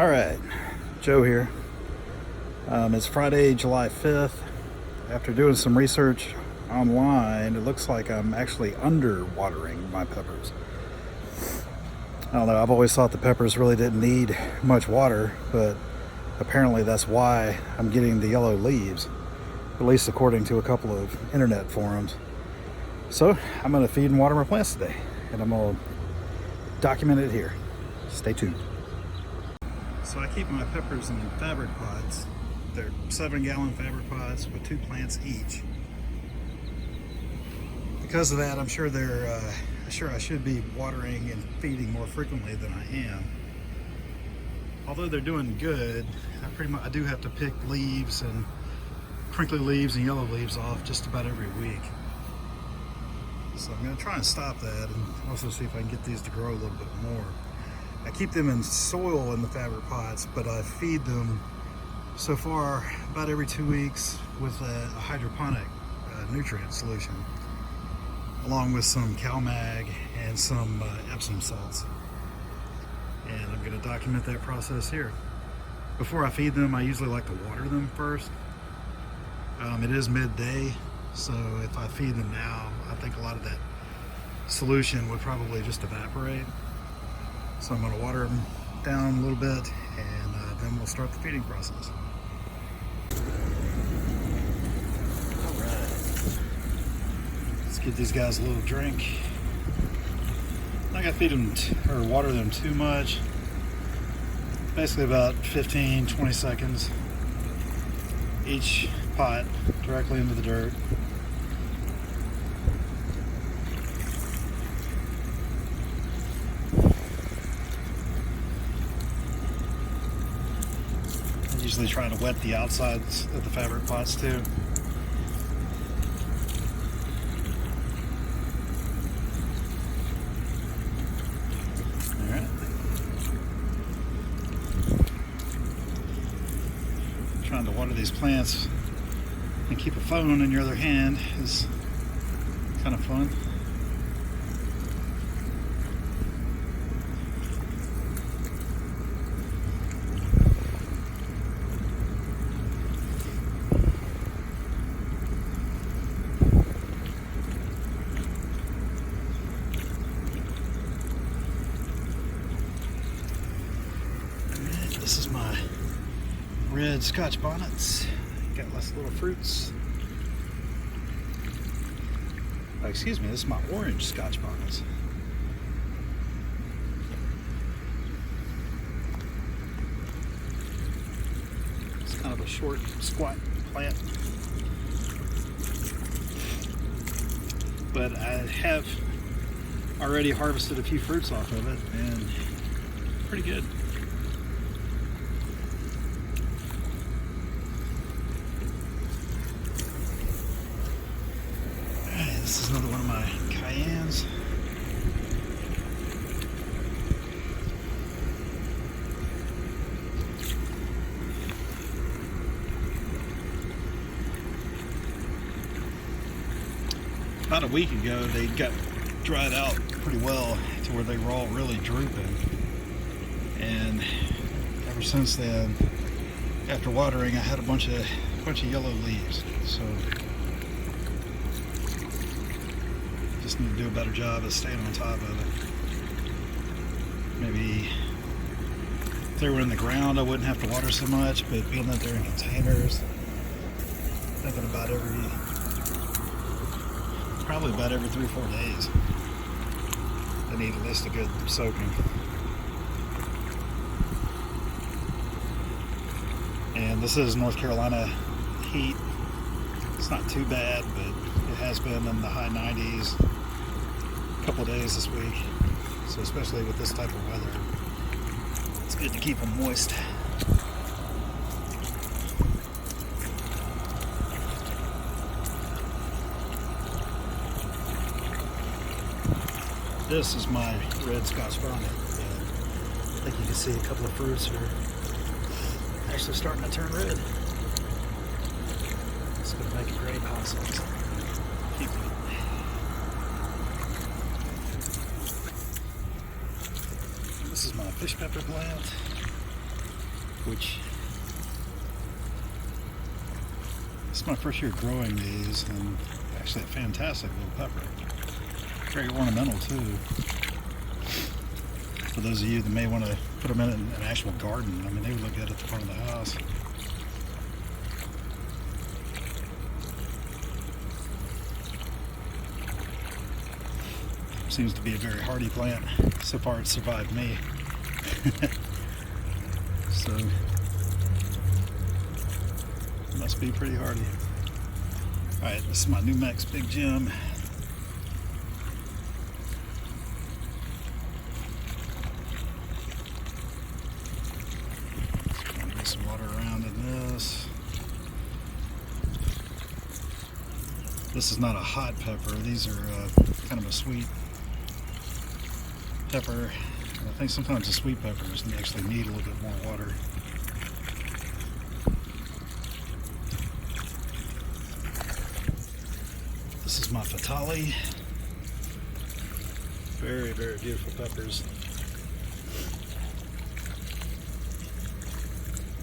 All right, Joe here. It's Friday, July 5th. After doing some research online, it looks like I'm actually underwatering my peppers. I don't know, I've always thought the peppers really didn't need much water, but apparently that's why I'm getting the yellow leaves, at least according to a couple of internet forums. So I'm gonna feed and water my plants today, and I'm gonna document it here. Stay tuned. So I keep my peppers in fabric pots. They're 7-gallon fabric pots with 2 plants each. Because of that, I'm sure I should be watering and feeding more frequently than I am. Although they're doing good, I do have to pick leaves and crinkly leaves and yellow leaves off just about every week. So I'm going to try and stop that and also see if I can get these to grow a little bit more. I keep them in soil in the fabric pots, but I feed them so far about every 2 weeks with a hydroponic nutrient solution, along with some CalMag and some Epsom salts. And I'm going to document that process here. Before I feed them, I usually like to water them first. It is midday, so if I feed them now, I think a lot of that solution would probably just evaporate. So I'm going to water them down a little bit, and then we'll start the feeding process. All right, let's give these guys a little drink. I'm not going to feed them or water them too much. Basically about 15-20 seconds each pot directly into the dirt. Usually trying to wet the outsides of the fabric pots too. Alright. Trying to water these plants and keep a phone in your other hand is kind of fun. This is my red Scotch bonnets. Got lots of little fruits. Oh, excuse me, this is my orange Scotch bonnets. It's kind of a short, squat plant. But I have already harvested a few fruits off of it, and pretty good. This is another one of my Cayennes. About a week ago, they got dried out pretty well to where they were all really drooping. And ever since then, after watering, I had a bunch of yellow leaves. So just need to do a better job of staying on top of it. Maybe if they were in the ground, I wouldn't have to water so much, but being that they're in containers, thinking about probably about every 3 or 4 days, they need at least a good soaking. And this is North Carolina heat. It's not too bad, but it has been in the high 90s a couple of days this week. So especially with this type of weather, it's good to keep them moist. This is my red Scotch bonnet. I think you can see a couple of fruits are actually starting to turn red. It's going to make a great hot sauce. Keep it. This is my fish pepper plant. which it's my first year growing these, and actually a fantastic little pepper. Very ornamental too. For those of you that may want to put them in an actual garden, I mean, they would look good at the front of the house. Seems to be a very hardy plant. So far it's survived me. So, must be pretty hardy. Alright, this is my Numex Big Gem. Get some water around in this. This is not a hot pepper. These are kind of a sweet pepper. I think sometimes the sweet peppers actually need a little bit more water. This is my Fatali. Very, very beautiful peppers.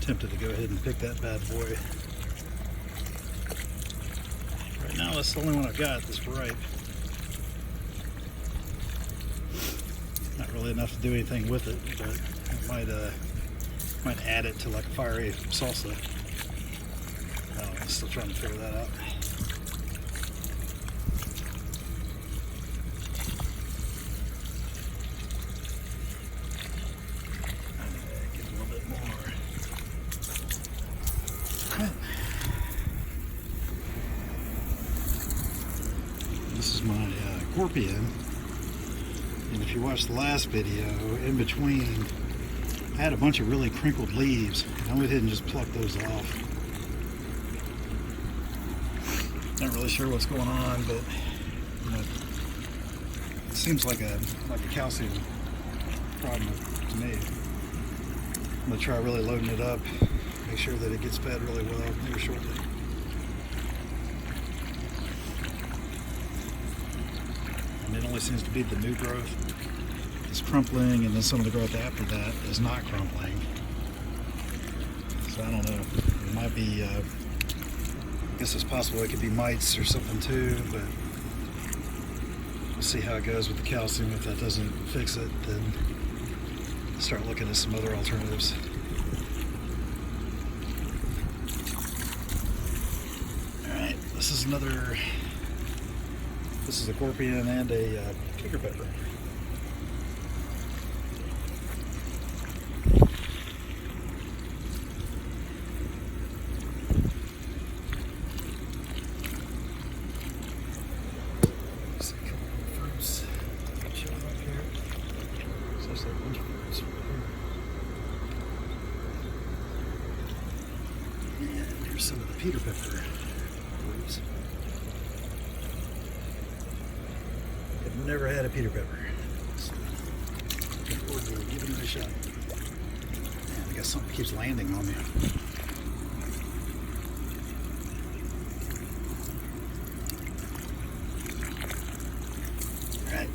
Tempted to go ahead and pick that bad boy. Right now, that's the only one I've got that's ripe. Not really enough to do anything with it, but I might add it to like a fiery salsa. I'm still trying to figure that out. Get a little bit more. This is my Ghor-pion. And if you watched the last video, in between, I had a bunch of really crinkled leaves. I went ahead and just plucked those off. Not really sure what's going on, but you know, it seems like a calcium problem to me. I'm gonna try really loading it up, make sure that it gets fed really well here shortly. And it only seems to be the new growth is crumpling, and then some of the growth after that is not crumpling. So I don't know. It might be, I guess it's possible it could be mites or something too, but we'll see how it goes with the calcium. If that doesn't fix it, then start looking at some other alternatives. Alright, this is a Ghor-pion and a kicker pepper. Just a couple of fruits. Show them up here. So there's a bunch of fruits right here. And here's some of the Peter pepper leaves. I've never had a Peter pepper, so looking forward to giving it a shot. Man, I guess something keeps landing on me. Alright,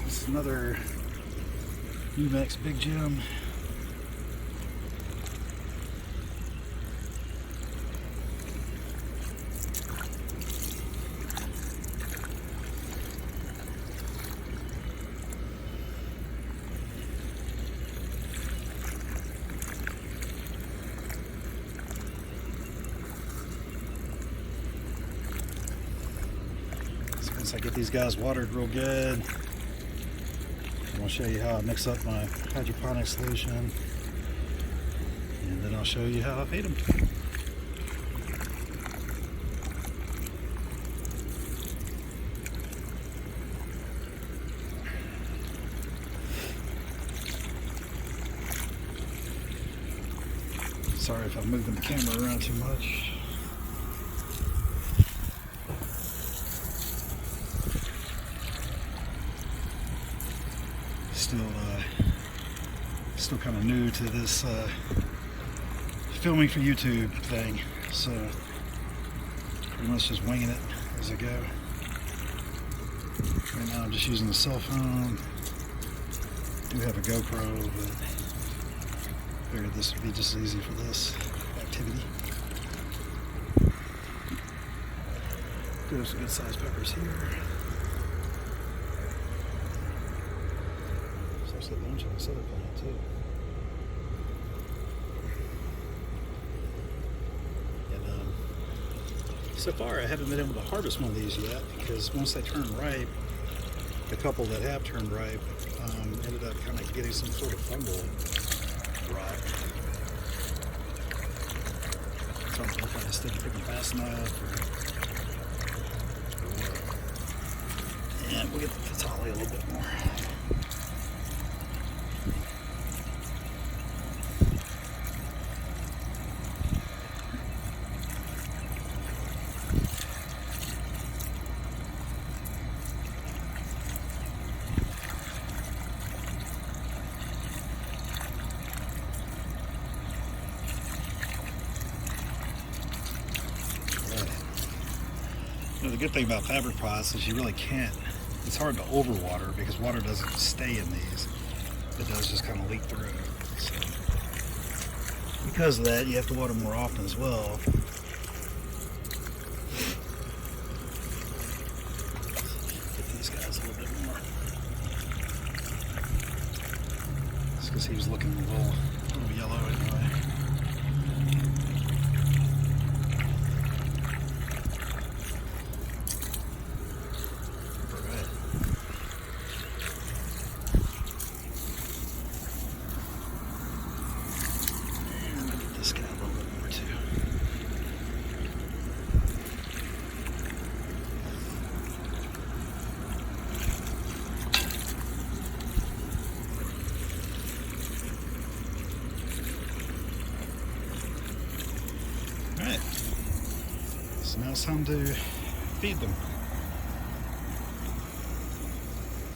this is another Numex Big Gem. Once I get these guys watered real good, I'm going to show you how I mix up my hydroponic solution, and then I'll show you how I feed them. Sorry if I'm moving the camera around too much. Still kind of new to this filming for YouTube thing, so pretty much just winging it as I go. Right now I'm just using the cell phone. I do have a GoPro, but Figured this would be just as easy for this activity. Do some good sized peppers here. There's actually a bunch of this other plant too. And so far I haven't been able to harvest one of these yet because once they turn ripe, the couple that have turned ripe ended up kind of getting some sort of fungal rot. So I don't know if I just didn't pick them fast enough or what. And we'll get the Fatali a little bit more. The good thing about fabric pots is you really can't, it's hard to overwater because water doesn't stay in these. It does just kind of leak through. So because of that, you have to water more often as well. Get these guys a little bit more. Just because he was looking a little yellow anyway. Alright, so now it's time to feed them.